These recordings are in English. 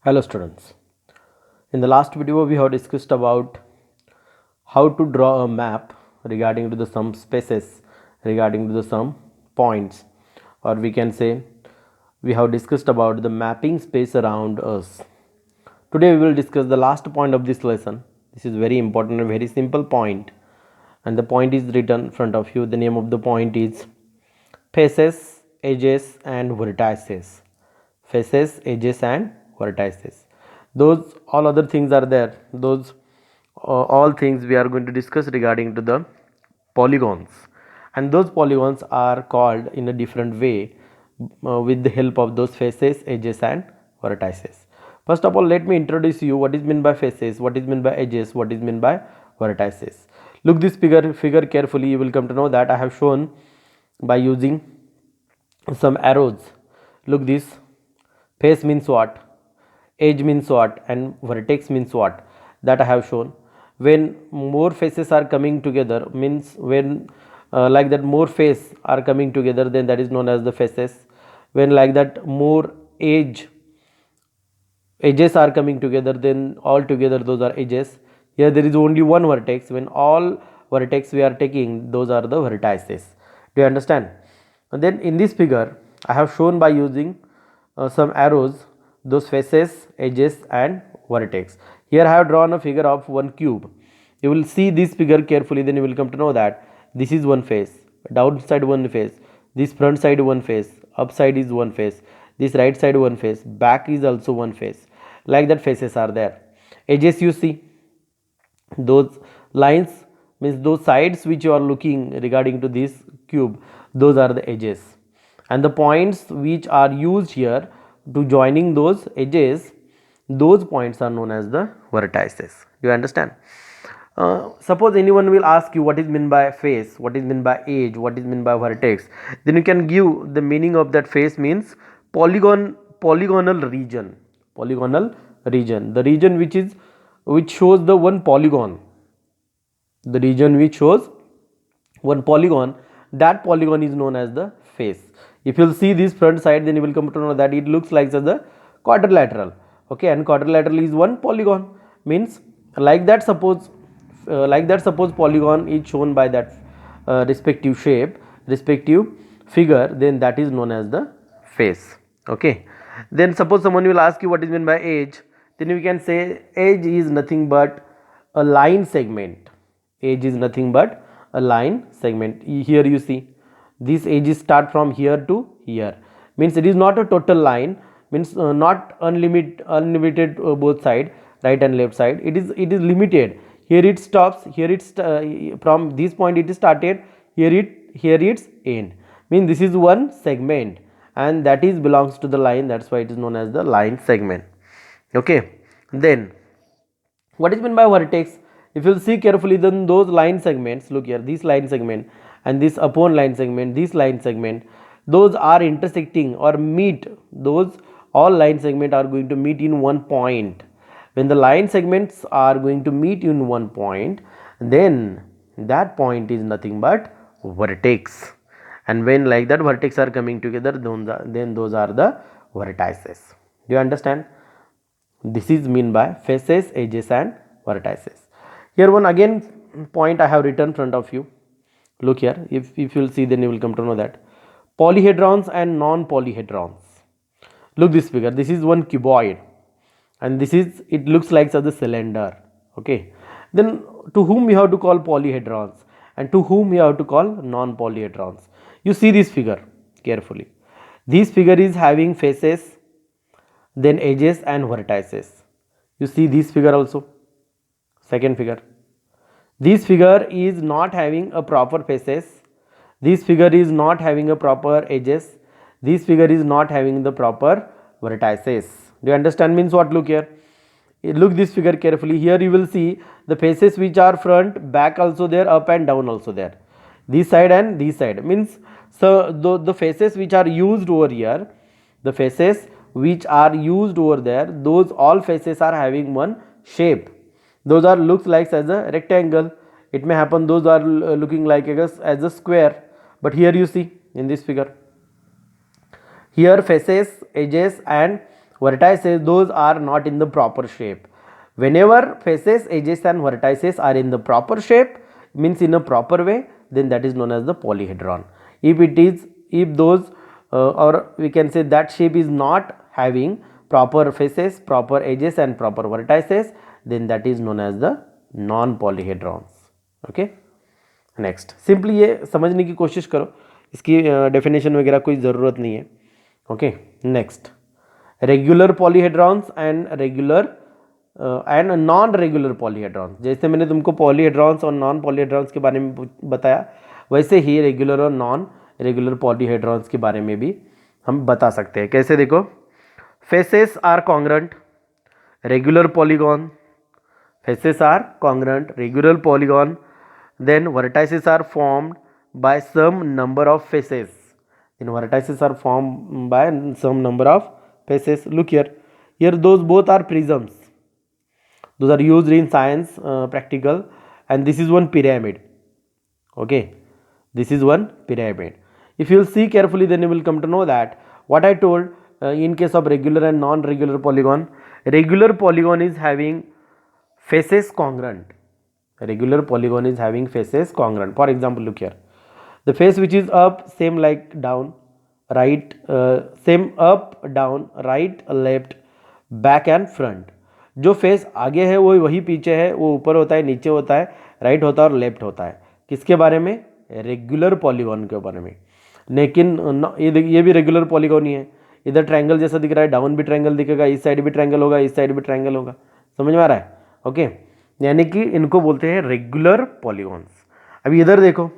Hello students. In the last video we have discussed about how to draw a map regarding to the some spaces, regarding to the some points, or we can say we have discussed about the mapping space around us. Today we will discuss the last point of this lesson. This is very important and very simple point, and the point is written in front of you. The name of the point is faces, edges and vertices. Faces, edges and vertices. Those all other things are there. Those all things we are going to discuss regarding to the polygons, and those polygons are called in a different way with the help of those faces, edges and vertices. First of all, let me introduce you what is meant by faces, what is meant by edges, what is meant by vertices. Look this figure carefully. You will come to know that I have shown by using some arrows. Look this, face means what, edge means what, and vertex means what, that I have shown. When more faces are coming together, means when like that more face are coming together, then that is known as the faces. When like that more edges are coming together, then all together those are edges. Here there is only one vertex. When all vertex we are taking, those are the vertices. Do you understand? And then in this figure I have shown by using some arrows those faces, edges and vertex. Here I have drawn a figure of one cube. You will see this figure carefully, then you will come to know that this is one face, downside one face, this front side one face, upside is one face, this right side one face, back is also one face. Like that faces are there. Edges, you see those lines, means those sides which you are looking regarding to this cube, those are the edges. And the points which are used here to joining those edges, those points are known as the vertices. Do you understand? Suppose anyone will ask you what is meant by face, what is meant by edge, what is meant by vertex, then you can give the meaning of that. Face means polygonal region, polygonal region, the region which shows the one polygon, the region which shows one polygon, that polygon is known as the face. If you will see this front side, then you will come to know that it looks like as a quadrilateral. Okay, and quadrilateral is one polygon, means like that. Suppose polygon is shown by that respective shape, respective figure, then that is known as the face. Okay, then suppose someone will ask you what is meant by edge, then you can say edge is nothing but a line segment. Edge is nothing but a line segment. Here you see these edges start from here to here, means it is not a total line, means not unlimited both side, right and left side. It is limited. Here it stops, here it's from this point it is started, here it's end, means this is one segment, and that is belongs to the line, that's why it is known as the line segment. Okay, then what is meant by vertex? If you see carefully, then those line segments, look here, this line segment and this upon line segment, this line segment, those are intersecting or meet, those all line segment are going to meet in one point. When the line segments are going to meet in one point, then that point is nothing but vertex. And when like that vertex are coming together, then those are the vertices. Do you understand? This is mean by faces, edges and vertices. Here one again point I have written in front of you. Look here, if you will see, then you will come to know that polyhedrons and non-polyhedrons. Look this figure, this is one cuboid and this is, it looks like as a cylinder. Okay, then to whom you have to call polyhedrons and to whom you have to call non-polyhedrons? You see this figure carefully. This figure is having faces, then edges and vertices. You see this figure also, second figure. This figure is not having a proper faces, this figure is not having a proper edges, this figure is not having the proper vertices. Do you understand? Means what? Look here, look this figure carefully. Here you will see the faces which are front, back also there, up and down also there, this side and this side, means so the faces which are used over here, the faces which are used over there, those all faces are having one shape. Those are looks like as a rectangle, it may happen those are looking like as a square. But here you see in this figure, here faces, edges and vertices, those are not in the proper shape. Whenever faces, edges and vertices are in the proper shape, means in a proper way, then that is known as the polyhedron. If those or we can say that shape is not having proper faces, proper edges and proper vertices, then that is known as the non polyhedrons. Okay, next simply ये समझने की कोशिश करो, इसकी definition वगैरह कोई ज़रूरत नहीं है. Okay, next regular polyhedrons and regular and non regular polyhedrons. जैसे मैंने तुमको पॉलीहेड्रॉन्स और नॉन पॉलीहेड्रॉन्स के बारे में बताया, वैसे ही रेगुलर और नॉन रेगुलर पॉलीहेड्रॉन्स के बारे में भी हम बता सकते हैं. कैसे देखो, faces are congruent, regular polygon, faces are congruent, regular polygon, then vertices are formed by some number of faces. Then vertices are formed by some number of faces. Look here, those both are prisms. Those are used in science practical, and this is one pyramid. Okay, this is one pyramid. If you will see carefully, then you will come to know that what I told in case of regular and non-regular polygon. Regular polygon is having faces congruent. Regular polygon is having faces congruent. For example, look here, the face which is up, same like down, right, same up, down, right, left, back and front. जो face आगे है वो वही पीछे है, वो ऊपर होता है, नीचे होता है, राइट होता है और लेफ्ट होता है. किसके बारे में? रेगुलर पॉलीगॉन के बारे में. लेकिन ये भी रेगुलर पॉलीगॉन ही है. इधर ट्रायंगल जैसा दिख रहा है, डाउन भी ट्रायंगल दिखेगा, इस साइड भी ट्रायंगल होगा, इस साइड भी ट्रायंगल होगा. समझ में आ रहा है? ओके, यानी कि इनको बोलते हैं रेगुलर पॉलीगॉन्स. अभी इधर देखो,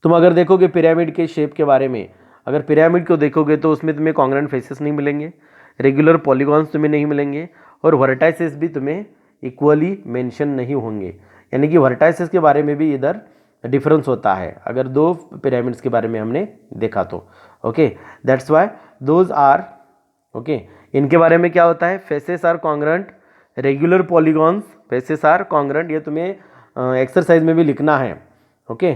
तुम अगर देखोगे पिरामिड के शेप के बारे में, अगर पिरामिड को देखोगे तो उसमें तुम्हें कॉन्ग्रेंट फेसेस नहीं मिलेंगे, रेगुलर पॉलीगॉन्स तुम्हें नहीं मिलेंगे, और वर्टाइसेस भी तुम्हें इक्वली मेंशन नहीं होंगे. यानी कि वर्टाइसेस के बारे में भी इधर डिफरेंस होता है अगर दो पिरामिड्स के बारे में हमने देखा तो. Okay, that's why those are okay. इनके बारे में क्या होता है? Faces are congruent, regular polygons, faces are congruent. ये तुम्हें एक्सरसाइज में भी लिखना है. ओके,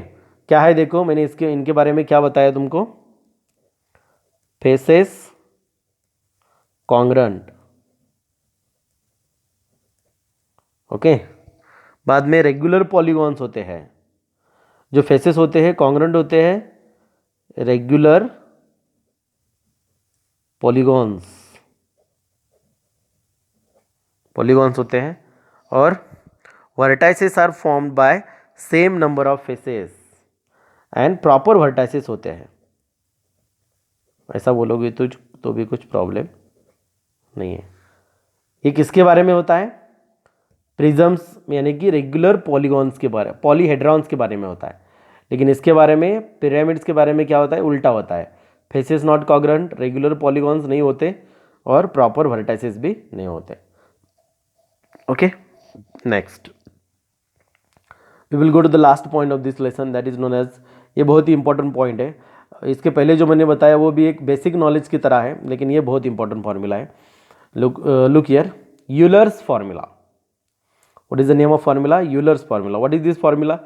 क्या है देखो, मैंने इनके बारे में क्या बताया तुमको? Faces congruent. ओके, बाद में रेगुलर पॉलीगॉन्स होते हैं. जो फेसेस होते हैं कॉन्ग्रेंट होते हैं, रेगुलर पॉलीगॉन्स होते हैं, और vertices are formed by same number of faces and proper vertices होते हैं. ऐसा बोलोगे तो भी कुछ प्रॉब्लम नहीं है. ये किसके बारे में होता है? प्रिज्म्स, यानी कि रेगुलर पॉलीगॉन्स के बारे, पॉलीहेड्रॉन्स के बारे में होता है. लेकिन इसके बारे में, पिरामिड्स के बारे में क्या होता है? उल्टा होता है. Faces not congruent, regular polygons नहीं होते और प्रॉपर वर्टाइसेस भी नहीं होते. Okay, next we will go to the last point of this lesson, that is known as, ये बहुत ही इंपॉर्टेंट पॉइंट है. इसके पहले जो मैंने बताया वो भी एक बेसिक नॉलेज की तरह है, लेकिन ये बहुत इंपॉर्टेंट फॉर्मूला है. Look here, Euler's formula. What is the name of formula? Euler's formula. What is this formula?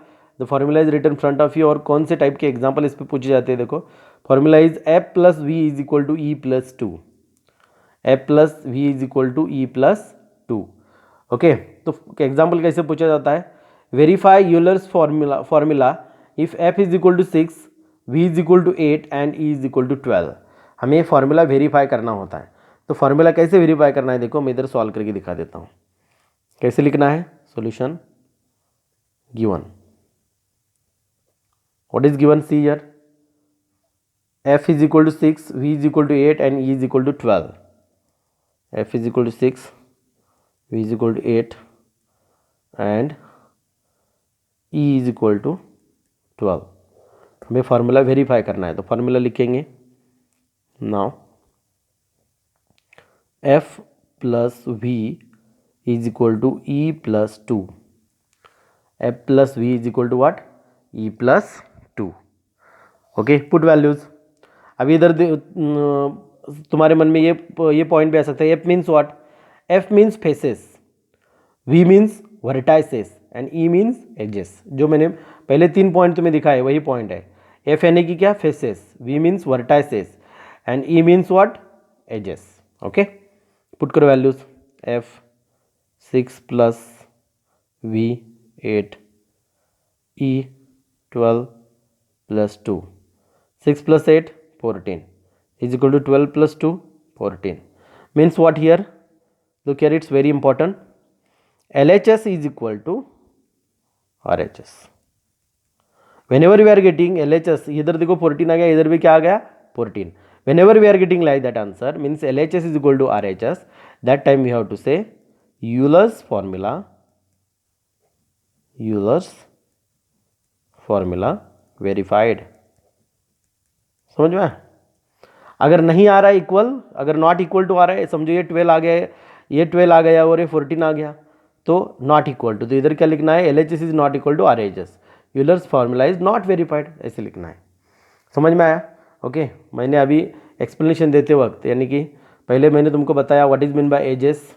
The formula is written in front of you. और कौन से टाइप के एग्जाम्पल इस पे पूछे जाते हैं? देखो, formula is f plus V is equal to E plus two. f plus V is equal to E plus two. Okay, तो एग्जाम्पल कैसे पूछा जाता है? Verify Euler's formula if f is equal to 6, v is equal to 8 and e is equal to 12. हमें formula verify करना होता है. तो फॉर्मूला कैसे वेरीफाई करना है? देखो, मैं इधर सॉल्व करके दिखा देता हूँ. कैसे लिखना है? Solution given. What is given? See here, f is equal to 6, v is equal to 8 and e is equal to 12. f is equal to 6, v is equal to 8 and e is equal to 12. हमें formula verify करना है, तो formula लिखेंगे. Now f plus v is equal to e plus 2. f plus v is equal to what? e plus 2. Okay, put values. अभी इधर तुम्हारे मन में ये पॉइंट भी आ सकता है. f means what? f means faces, v means vertices and e means edges. जो मैंने पहले 3 पॉइंट तुम्हें दिखाए वही पॉइंट है. f यानी कि क्या? Faces, v means vertices and e means what? Edges. Okay, put करो values F 6 plus V 8 E 12 plus 2 6 plus 8 14 is equal to 12 plus 2 14 means what here, look here, it's very important. LHS is equal to RHS. Whenever we are getting LHS, इधर देखो 14 आ गया, इधर भी क्या आ गया 14. Whenever we are getting like that answer means LHS is equal to RHS, that time we have to say Euler's formula verified. समझ में? अगर नहीं आ रहा है इक्वल, अगर नॉट इक्वल टू आ रहा है, समझो ये 12 आ गया, ये 12 आ गया और ये 14 आ गया, तो नॉट इक्वल टू, तो इधर क्या लिखना है, LHS is not equal to RHS, Euler's formula is not verified, ऐसे लिखना है. समझ में आया? ओके, मैंने अभी एक्सप्लेनेशन देते वक्त यानी कि पहले मैंने तुमको बताया what is mean by edges.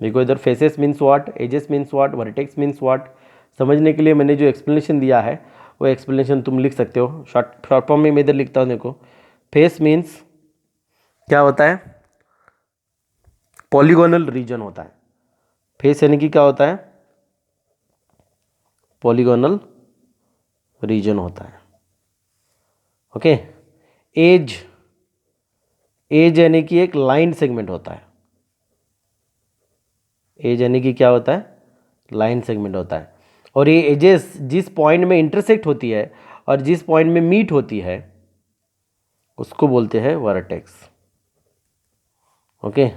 देखो इधर faces means what, edges means what, vertex means what. समझने के लिए मैंने जो एक्सप्लेनेशन दिया है वो एक्सप्लेनेशन तुम लिख सकते हो. शॉर्ट फॉर्म में मैं इधर लिखता हूँ. देखो फेस मीन्स क्या होता है, पॉलीगोनल रीजन होता है. फेस यानी कि क्या होता है, पॉलीगोनल रीजन होता है. ओके, एज यानी कि एक लाइन सेगमेंट होता है. एज यानी कि क्या होता है, लाइन सेगमेंट होता है. और ये एजेस जिस पॉइंट में इंटरसेक्ट होती है और जिस पॉइंट में मीट होती है उसको बोलते हैं vertex. Okay,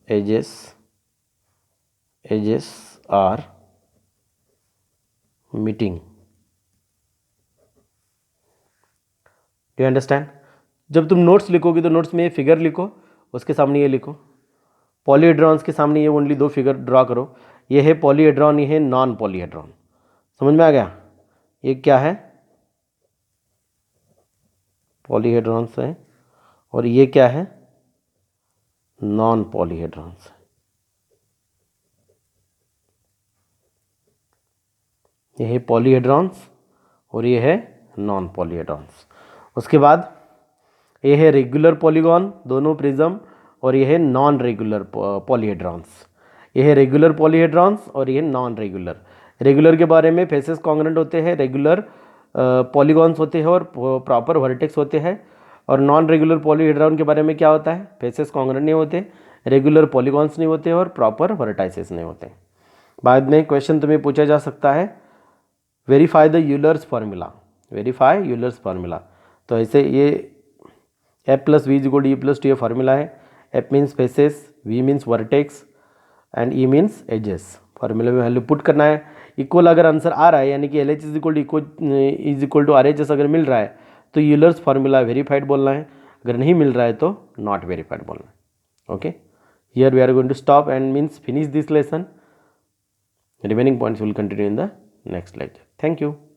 edges are meeting. Do you understand? जब तुम नोट्स लिखोगे तो नोट्स में ये फिगर लिखो, उसके सामने ये लिखो. पॉलीहेड्रॉन्स के सामने ये ओनली 2 फिगर ड्रॉ करो. ये है पॉलीहेड्रॉन, ये है नॉन पॉलीहेड्रॉन. समझ में आ गया? ये क्या है, पॉलीहेड्रॉन्स है, और ये क्या है, नॉन पॉलीहेड्रॉन्स. ये है पॉलीहेड्रॉन्स और ये है नॉन पॉलीहेड्रॉन्स. उसके बाद ये है रेगुलर पॉलीगॉन, दोनों प्रिज्म, और ये है नॉन रेगुलर पॉलीहेड्रॉन्स. ये है रेगुलर पॉलीहेड्रॉन्स और ये नॉन रेगुलर. रेगुलर के बारे में फेसेस कॉन्ग्रेंट होते हैं, रेगुलर पॉलीगॉन्स होते हैं और प्रॉपर वर्टेक्स होते हैं. और नॉन रेगुलर पॉलीहेड्रॉन के बारे में क्या होता है, फेसेस कॉन्ग्रेंट नहीं होते, रेगुलर पॉलीगॉन्स नहीं होते और प्रॉपर वर्टाइसेस नहीं होते. बाद में क्वेश्चन तुम्हें पूछा जा सकता है, verify the Euler's formula, verify Euler's formula. तो ऐसे ये F plus V is E plus T ये फार्मूला है. F means faces, V means vertex and E means edges. Formula में वैल्यू पुट करना है. इक्वल अगर आंसर आ रहा है यानी कि LH is equal to RHS अगर मिल रहा है तो यूलर्स फार्मूला वेरीफाइड बोलना है. अगर नहीं मिल रहा है तो नॉट वेरीफाइड बोलना है. Okay, here we are going to stop and means finish this lesson. Remaining points will continue in the next lecture. Thank you.